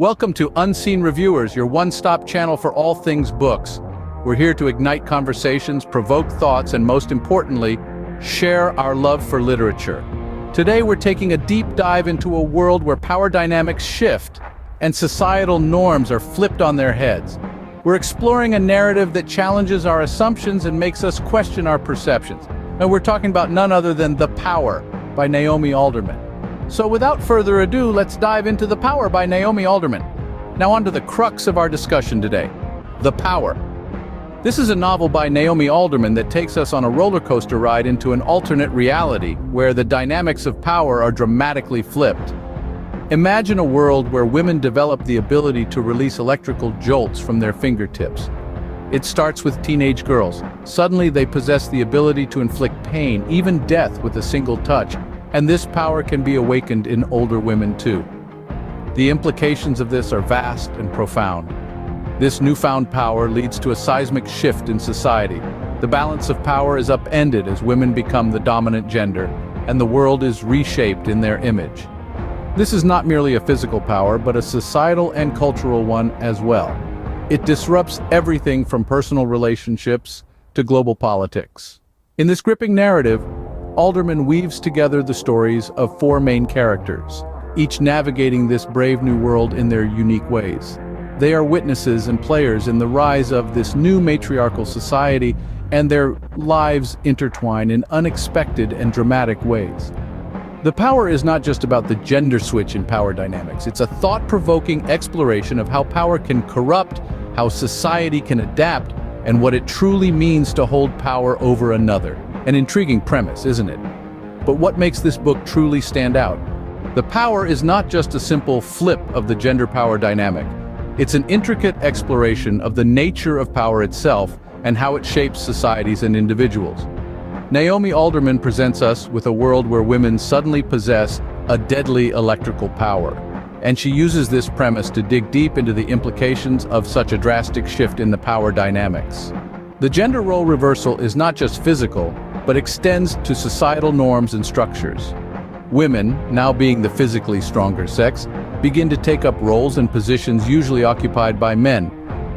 Welcome to Unseen Reviewers, your one-stop channel for all things books. We're here to ignite conversations, provoke thoughts, and most importantly, share our love for literature. Today we're taking a deep dive into a world where power dynamics shift and societal norms are flipped on their heads. We're exploring a narrative that challenges our assumptions and makes us question our perceptions. And we're talking about none other than The Power by Naomi Alderman. So without further ado, let's dive into The Power by Naomi Alderman. Now on to the crux of our discussion today, The Power. This is a novel by Naomi Alderman that takes us on a roller coaster ride into an alternate reality where the dynamics of power are dramatically flipped. Imagine a world where women develop the ability to release electrical jolts from their fingertips. It starts with teenage girls. Suddenly they possess the ability to inflict pain, even death, with a single touch. And this power can be awakened in older women too. The implications of this are vast and profound. This newfound power leads to a seismic shift in society. The balance of power is upended as women become the dominant gender, and the world is reshaped in their image. This is not merely a physical power, but a societal and cultural one as well. It disrupts everything from personal relationships to global politics. In this gripping narrative, Alderman weaves together the stories of four main characters, each navigating this brave new world in their unique ways. They are witnesses and players in the rise of this new matriarchal society, and their lives intertwine in unexpected and dramatic ways. The Power is not just about the gender switch in power dynamics. It's a thought-provoking exploration of how power can corrupt, how society can adapt, and what it truly means to hold power over another. An intriguing premise, isn't it? But what makes this book truly stand out? The Power is not just a simple flip of the gender power dynamic. It's an intricate exploration of the nature of power itself and how it shapes societies and individuals. Naomi Alderman presents us with a world where women suddenly possess a deadly electrical power, and she uses this premise to dig deep into the implications of such a drastic shift in the power dynamics. The gender role reversal is not just physical, but extends to societal norms and structures. Women, now being the physically stronger sex, begin to take up roles and positions usually occupied by men.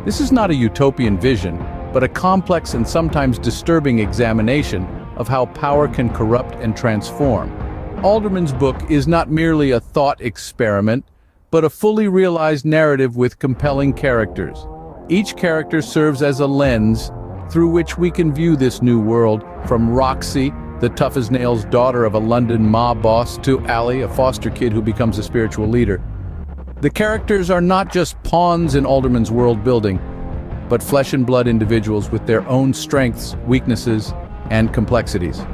This is not a utopian vision, but a complex and sometimes disturbing examination of how power can corrupt and transform. Alderman's book is not merely a thought experiment, but a fully realized narrative with compelling characters. Each character serves as a lens through which we can view this new world, from Roxy, the tough-as-nails daughter of a London mob boss, to Allie, a foster kid who becomes a spiritual leader. The characters are not just pawns in Alderman's world building, but flesh and blood individuals with their own strengths, weaknesses, and complexities.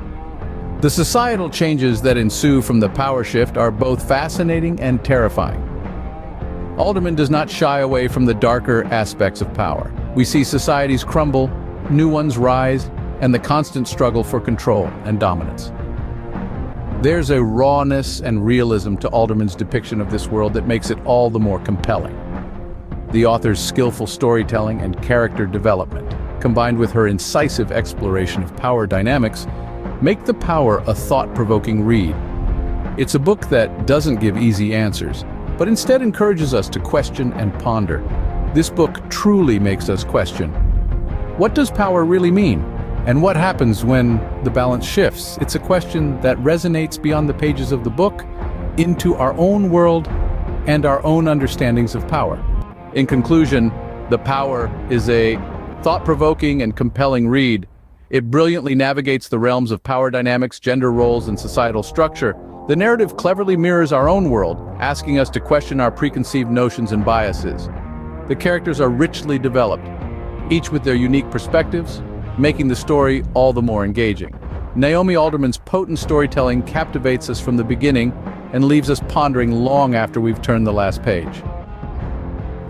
The societal changes that ensue from the power shift are both fascinating and terrifying. Alderman does not shy away from the darker aspects of power. We see societies crumble, new ones rise, and the constant struggle for control and dominance. There's a rawness and realism to Alderman's depiction of this world that makes it all the more compelling. The author's skillful storytelling and character development, combined with her incisive exploration of power dynamics, make The Power a thought-provoking read. It's a book that doesn't give easy answers, but instead encourages us to question and ponder. This book truly makes us question. What does power really mean? And what happens when the balance shifts? It's a question that resonates beyond the pages of the book into our own world and our own understandings of power. In conclusion, The Power is a thought-provoking and compelling read. It brilliantly navigates the realms of power dynamics, gender roles, and societal structure. The narrative cleverly mirrors our own world, asking us to question our preconceived notions and biases. The characters are richly developed, each with their unique perspectives, making the story all the more engaging. Naomi Alderman's potent storytelling captivates us from the beginning and leaves us pondering long after we've turned the last page.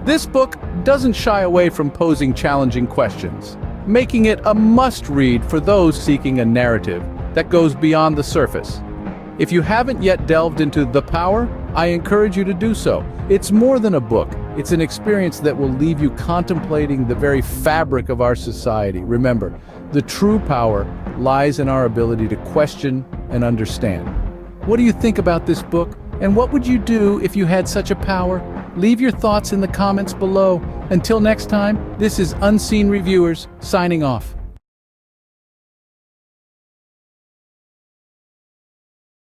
This book doesn't shy away from posing challenging questions, making it a must-read for those seeking a narrative that goes beyond the surface. If you haven't yet delved into The Power, I encourage you to do so. It's more than a book. It's an experience that will leave you contemplating the very fabric of our society. Remember, the true power lies in our ability to question and understand. What do you think about this book? And what would you do if you had such a power? Leave your thoughts in the comments below. Until next time, this is Unseen Reviewers, signing off.